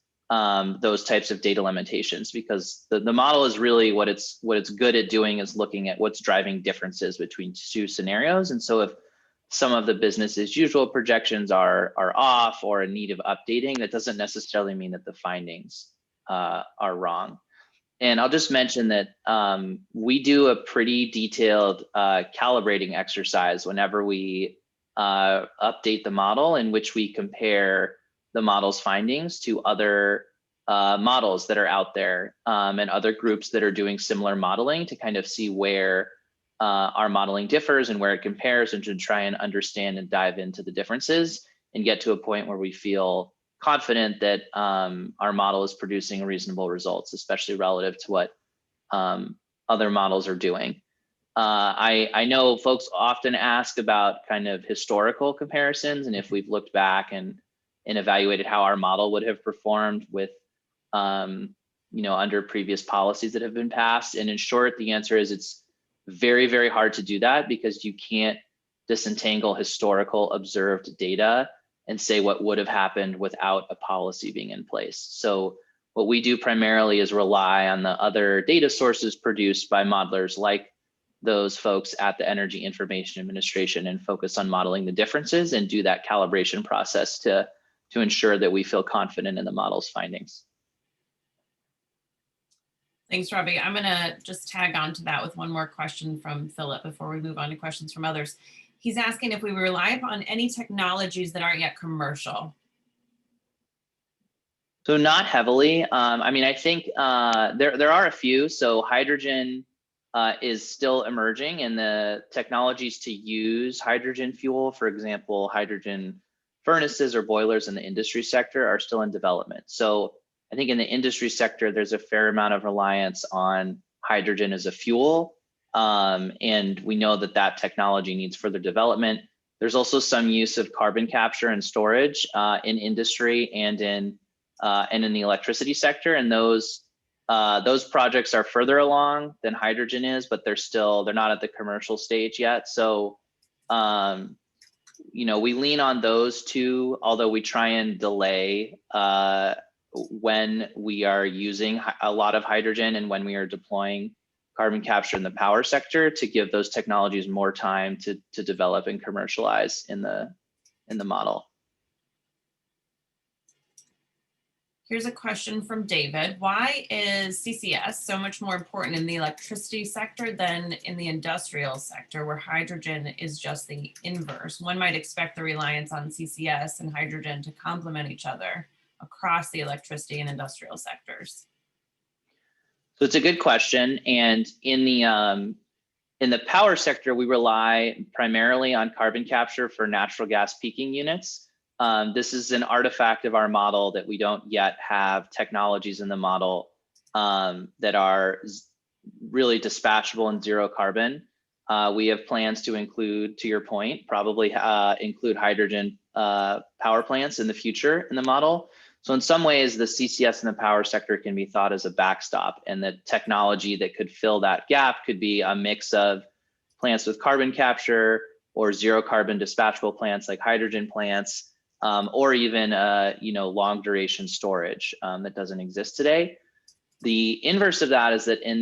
those types of data limitations, because the model is really what it's good at doing is looking at what's driving differences between two scenarios. And so if some of the business as usual projections are off or in need of updating, that doesn't necessarily mean that the findings are wrong. And I'll just mention that we do a pretty detailed calibrating exercise whenever we update the model, in which we compare the model's findings to other models that are out there and other groups that are doing similar modeling, to kind of see where our modeling differs and where it compares, and to try and understand and dive into the differences and get to a point where we feel confident that our model is producing reasonable results, especially relative to what other models are doing. I know folks often ask about kind of historical comparisons and if we've looked back and evaluated how our model would have performed with under previous policies that have been passed. And in short, the answer is it's very, very hard to do that, because you can't disentangle historical observed data and say what would have happened without a policy being in place. So what we do primarily is rely on the other data sources produced by modelers like those folks at the Energy Information Administration, and focus on modeling the differences and do that calibration process to ensure that we feel confident in the model's findings. Thanks, Robbie. I'm going to just tag on to that with one more question from Philip before we move on to questions from others. He's asking if we rely upon any technologies that aren't yet commercial. So not heavily. I mean, I think there are a few. So hydrogen is still emerging, and the technologies to use hydrogen fuel, for example, hydrogen furnaces or boilers in the industry sector, are still in development. So I think in the industry sector, there's a fair amount of reliance on hydrogen as a fuel, and we know that that technology needs further development. There's also some use of carbon capture and storage in industry and in the electricity sector, and those projects are further along than hydrogen is, but they're not at the commercial stage yet. So, you know, we lean on those two, although we try and delay when we are using a lot of hydrogen and when we are deploying carbon capture in the power sector, to give those technologies more time to develop and commercialize in the model. Here's a question from David. Why is CCS so much more important in the electricity sector than in the industrial sector, where hydrogen is just the inverse? One might expect the reliance on CCS and hydrogen to complement each other across the electricity and industrial sectors. So it's a good question. And in the power sector, we rely primarily on carbon capture for natural gas peaking units. This is an artifact of our model that we don't yet have technologies in the model that are really dispatchable and zero carbon. We have plans to include, to your point, probably include hydrogen power plants in the future in the model. So in some ways, the CCS in the power sector can be thought as a backstop, and the technology that could fill that gap could be a mix of plants with carbon capture or zero carbon dispatchable plants like hydrogen plants, or even you know, long duration storage that doesn't exist today. The inverse of that is that in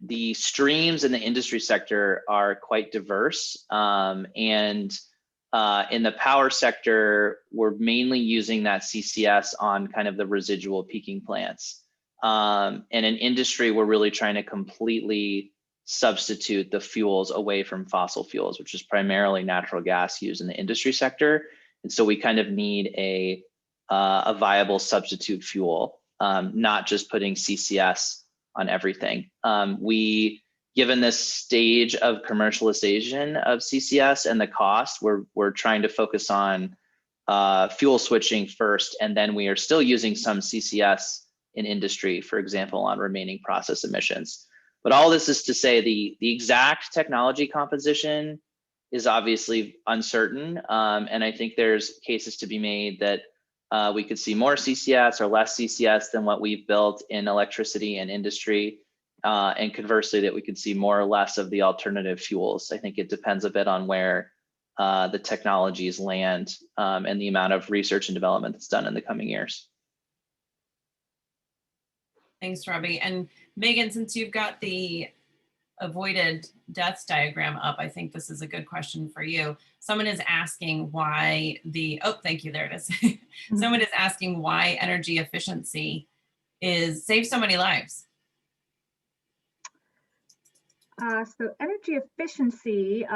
the streams in the industry sector are quite diverse, and in the power sector, we're mainly using that CCS on kind of the residual peaking plants. And in industry, we're really trying to completely substitute the fuels away from fossil fuels, which is primarily natural gas used in the industry sector. And so we kind of need a viable substitute fuel, not just putting CCS on everything. Given this stage of commercialization of CCS and the cost, we're trying to focus on fuel switching first, and then we are still using some CCS in industry, for example, on remaining process emissions. But all this is to say the exact technology composition is obviously uncertain, and I think there's cases to be made that we could see more CCS or less CCS than what we've built in electricity and industry. And conversely, that we could see more or less of the alternative fuels. I think it depends a bit on where the technologies land and the amount of research and development that's done in the coming years. Thanks, Robbie. And Megan, since you've got the avoided deaths diagram up, I think this is a good question for you. Someone is asking why thank you, there it is. Someone is asking why energy efficiency saves so many lives. So energy efficiency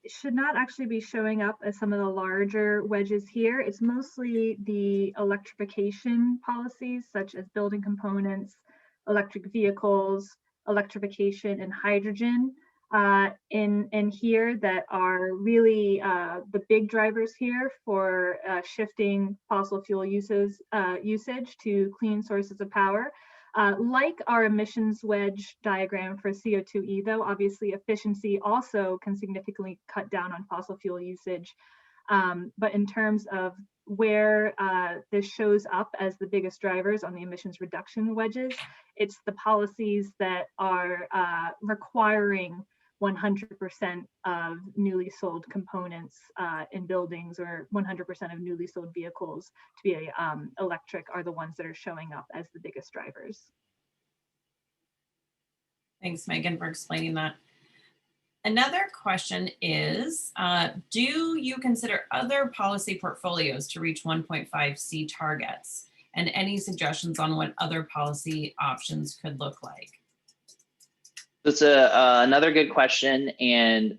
should not actually be showing up as some of the larger wedges here. It's mostly the electrification policies, such as building components, electric vehicles, electrification, and hydrogen in here that are really the big drivers here for shifting fossil fuel usage to clean sources of power. Like our emissions wedge diagram for CO2e, though, obviously efficiency also can significantly cut down on fossil fuel usage. But in terms of where this shows up as the biggest drivers on the emissions reduction wedges, it's the policies that are requiring 100% of newly sold components in buildings, or 100% of newly sold vehicles to be electric, are the ones that are showing up as the biggest drivers. Thanks, Megan, for explaining that. Another question is, do you consider other policy portfolios to reach 1.5C targets? And any suggestions on what other policy options could look like? That's another good question, and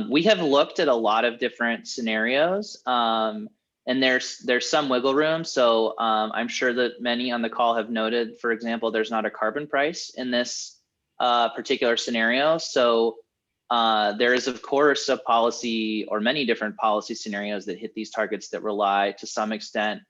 we have looked at a lot of different scenarios, and there's some wiggle room. So I'm sure that many on the call have noted, for example, there's not a carbon price in this particular scenario. So there is, of course, a policy or many different policy scenarios that hit these targets that rely to some extent,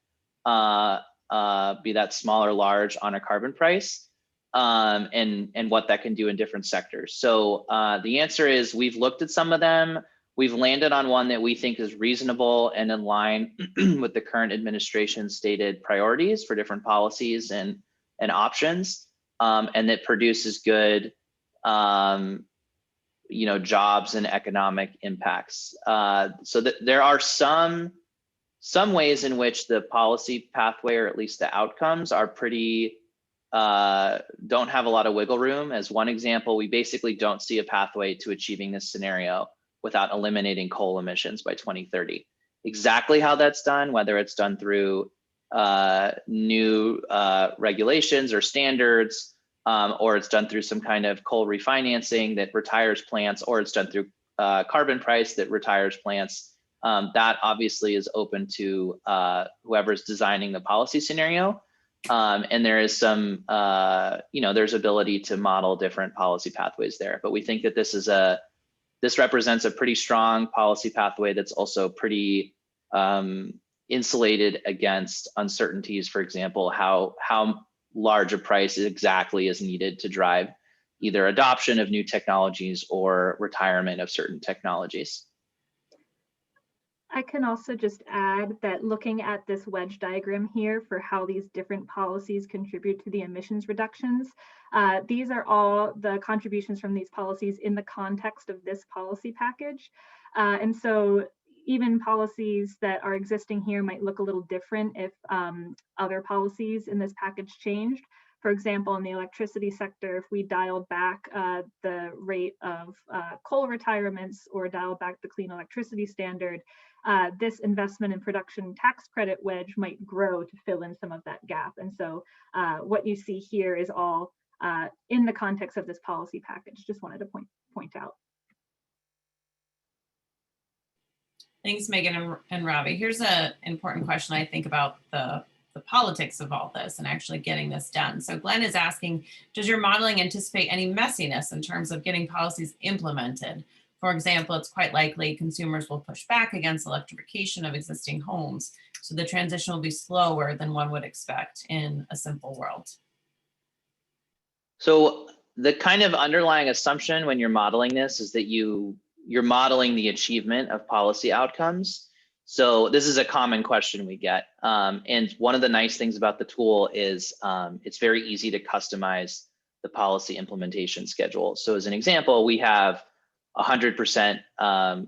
be that small or large, on a carbon price. And what that can do in different sectors. So the answer is we've looked at some of them. We've landed on one that we think is reasonable and in line with the current administration's stated priorities for different policies and options, and that produces good, jobs and economic impacts. So that there are some ways in which the policy pathway, or at least the outcomes, are pretty don't have a lot of wiggle room. As one example, we basically don't see a pathway to achieving this scenario without eliminating coal emissions by 2030. Exactly how that's done, whether it's done through new regulations or standards, or it's done through some kind of coal refinancing that retires plants, or it's done through carbon price that retires plants, that obviously is open to whoever's designing the policy scenario. And there is some, there's ability to model different policy pathways there. But we think that this represents a pretty strong policy pathway that's also pretty insulated against uncertainties. For example, how large a price exactly is needed to drive either adoption of new technologies or retirement of certain technologies. I can also just add that looking at this wedge diagram here for how these different policies contribute to the emissions reductions, these are all the contributions from these policies in the context of this policy package. And so even policies that are existing here might look a little different if other policies in this package changed. For example, in the electricity sector, if we dialed back the rate of coal retirements or dialed back the clean electricity standard, this investment in production tax credit wedge might grow to fill in some of that gap. And so what you see here is all in the context of this policy package. Just wanted to point out. Thanks, Megan and Robbie. Here's an important question, I think, about the politics of all this and actually getting this done. So Glenn is asking, does your modeling anticipate any messiness in terms of getting policies implemented? For example, it's quite likely consumers will push back against electrification of existing homes. So the transition will be slower than one would expect in a simple world. So the kind of underlying assumption when you're modeling this is that you're modeling the achievement of policy outcomes. So this is a common question we get. And one of the nice things about the tool is it's very easy to customize the policy implementation schedule. So as an example, we have 100%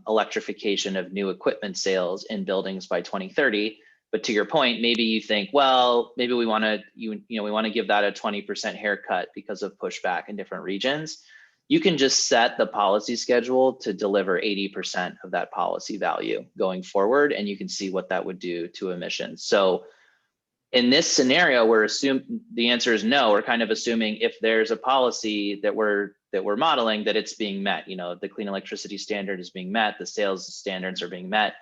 electrification of new equipment sales in buildings by 2030. But to your point, maybe you think, well, maybe we want to we want to give that a 20% haircut because of pushback in different regions. You can just set the policy schedule to deliver 80% of that policy value going forward, and you can see what that would do to emissions. So in this scenario, the answer is no. We're kind of assuming if there's a policy that we're modeling, that it's being met. The clean electricity standard is being met, the sales standards are being met.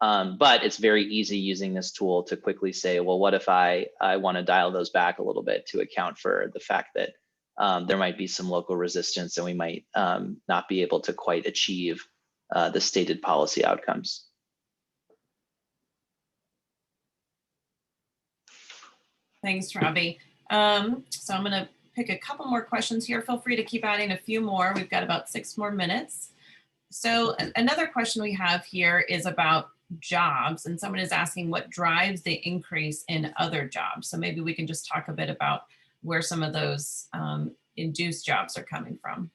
But it's very easy using this tool to quickly say, well, what if I want to dial those back a little bit to account for the fact that there might be some local resistance and we might not be able to quite achieve the stated policy outcomes. Thanks, Robbie. So I'm going to pick a couple more questions here. Feel free to keep adding a few more. We've got about 6 more minutes. So another question we have here is about jobs, and someone is asking what drives the increase in other jobs. So maybe we can just talk a bit about where some of those induced jobs are coming from,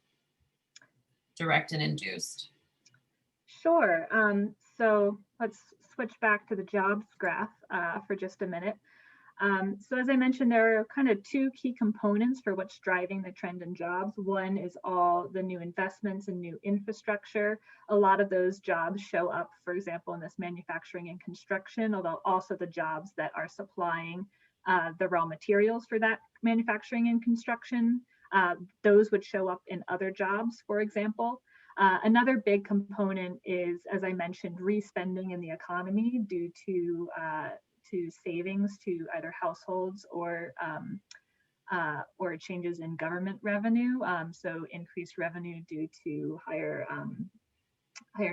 direct and induced. Sure. So let's switch back to the jobs graph for just a minute. So as I mentioned, there are kind of 2 key components for what's driving the trend in jobs. One is all the new investments and new infrastructure. A lot of those jobs show up, for example, in this manufacturing and construction, although also the jobs that are supplying the raw materials for that manufacturing and construction those would show up in other jobs, for example. Another big component is, as I mentioned, respending in the economy due to savings to either households or changes in government revenue. So increased revenue due to higher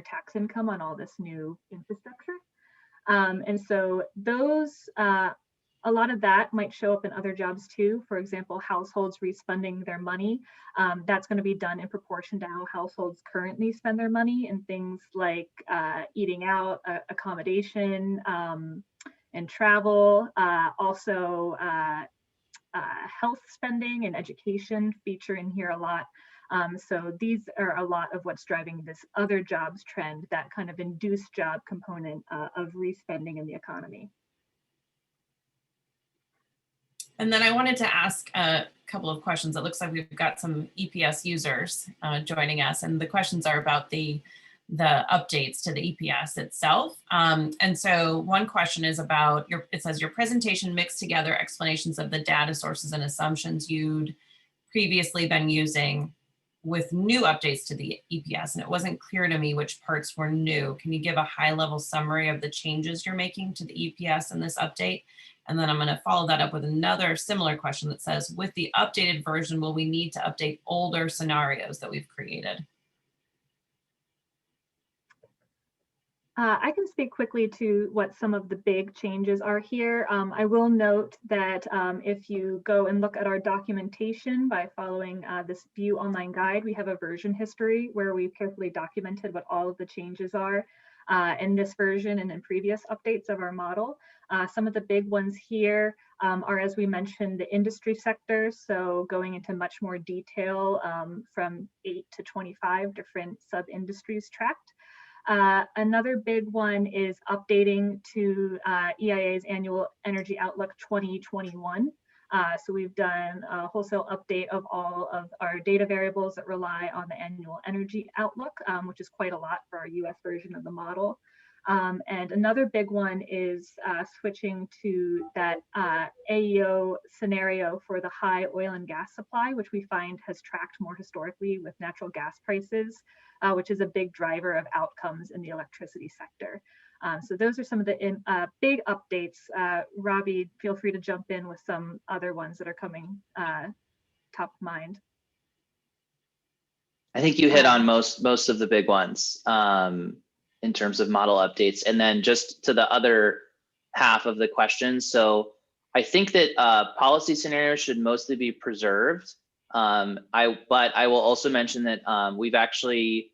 tax income on all this new infrastructure. And so those, a lot of that might show up in other jobs too. For example, households respending their money. That's going to be done in proportion to how households currently spend their money in things like eating out, accommodation, and travel. Also, health spending and education feature in here a lot. So these are a lot of what's driving this other jobs trend, that kind of induced job component of respending in the economy. And then I wanted to ask a couple of questions. It looks like we've got some EPS users joining us, and the questions are about the updates to the EPS itself. And so one question is about it says your presentation mixed together explanations of the data sources and assumptions you'd previously been using with new updates to the EPS, and it wasn't clear to me which parts were new. Can you give a high-level summary of the changes you're making to the EPS in this update? And then I'm going to follow that up with another similar question that says, with the updated version, will we need to update older scenarios that we've created? I can speak quickly to what some of the big changes are here. I will note that if you go and look at our documentation by following this View Online Guide, we have a version history where we've carefully documented what all of the changes are in this version and in previous updates of our model. Some of the big ones here are, as we mentioned, the industry sectors. So going into much more detail from 8 to 25 different sub-industries tracked. Another big one is updating to EIA's annual Energy Outlook 2021. So we've done a wholesale update of all of our data variables that rely on the annual Energy Outlook, which is quite a lot for our US version of the model. And another big one is switching to that AEO scenario for the high oil and gas supply, which we find has tracked more historically with natural gas prices, which is a big driver of outcomes in the electricity sector. So those are some of the big updates. Robbie, feel free to jump in with some other ones that are coming top of mind. I think you hit on most of the big ones in terms of model updates. And then just to the other half of the question. So I think that policy scenarios should mostly be preserved. But I will also mention that we've actually,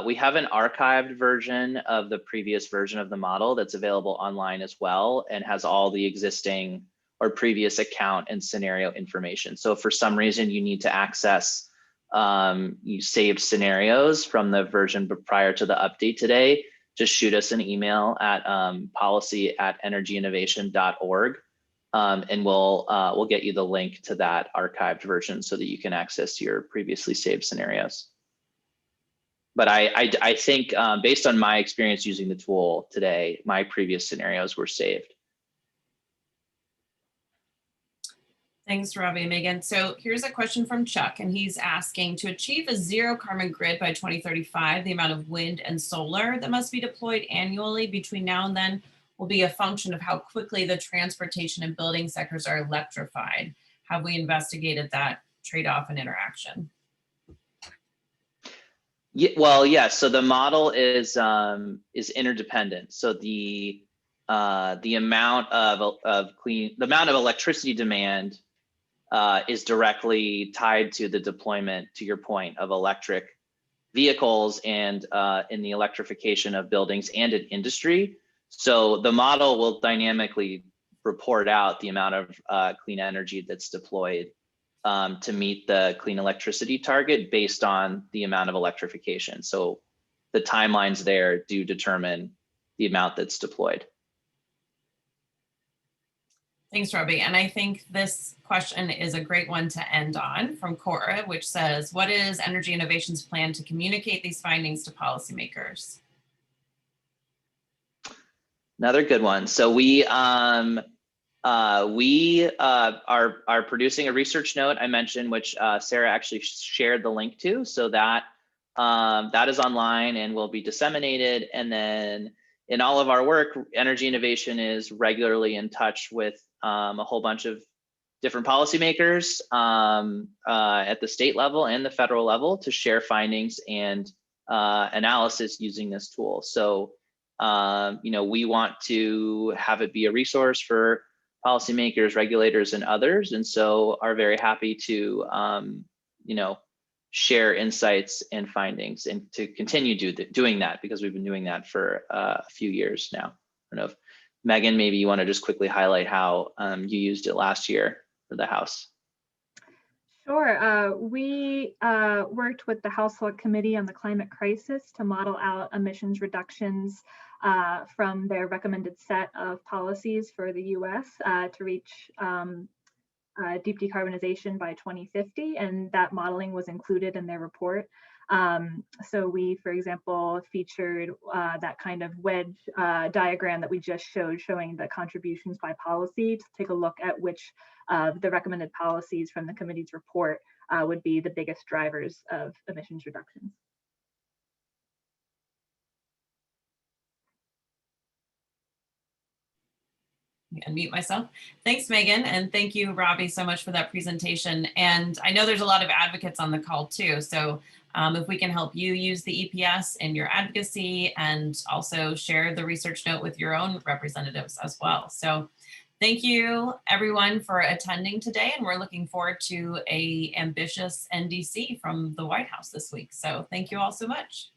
we have an archived version of the previous version of the model that's available online as well, and has all the existing or previous account and scenario information. So if for some reason you need to access you saved scenarios from the version prior to the update today, just shoot us an email at policy@energyinnovation.org, and we'll get you the link to that archived version so that you can access your previously saved scenarios. But I think based on my experience using the tool today, my previous scenarios were saved. Thanks, Robbie and Megan. So here's a question from Chuck, and he's asking, to achieve a zero carbon grid by 2035, the amount of wind and solar that must be deployed annually between now and then will be a function of how quickly the transportation and building sectors are electrified. Have we investigated that trade-off and interaction? Yeah, well, yeah. So the model is interdependent. So the amount of electricity demand is directly tied to the deployment, to your point, of electric vehicles and in the electrification of buildings and in industry. So the model will dynamically report out the amount of clean energy that's deployed to meet the clean electricity target based on the amount of electrification. So the timelines there do determine the amount that's deployed. Thanks, Robbie. And I think this question is a great one to end on from Cora, which says, what is Energy Innovation's plan to communicate these findings to policymakers? Another good one. So we We are producing a research note I mentioned, which Sarah actually shared the link to. So that that is online and will be disseminated. And then in all of our work, Energy Innovation is regularly in touch with a whole bunch of different policymakers at the state level and the federal level to share findings and analysis using this tool. So, you know, we want to have it be a resource for policymakers, regulators, and others, and so are very happy to, you know, share insights and findings and to continue doing that because we've been doing that for a few years now. I don't know if Megan, maybe you want to just quickly highlight how you used it last year for the House. Sure. We worked with the House Select Committee on the Climate Crisis to model out emissions reductions from their recommended set of policies for the US to reach deep decarbonization by 2050, and that modeling was included in their report. So we, for example, featured that kind of wedge diagram that we just showed, showing the contributions by policy to take a look at which of the recommended policies from the committee's report would be the biggest drivers of emissions reductions. Unmute myself. Thanks, Megan. And thank you, Robbie, so much for that presentation. And I know there's a lot of advocates on the call too. So if we can help you use the EPS in your advocacy and also share the research note with your own representatives as well. So thank you everyone for attending today. And we're looking forward to an ambitious NDC from the White House this week. So thank you all so much.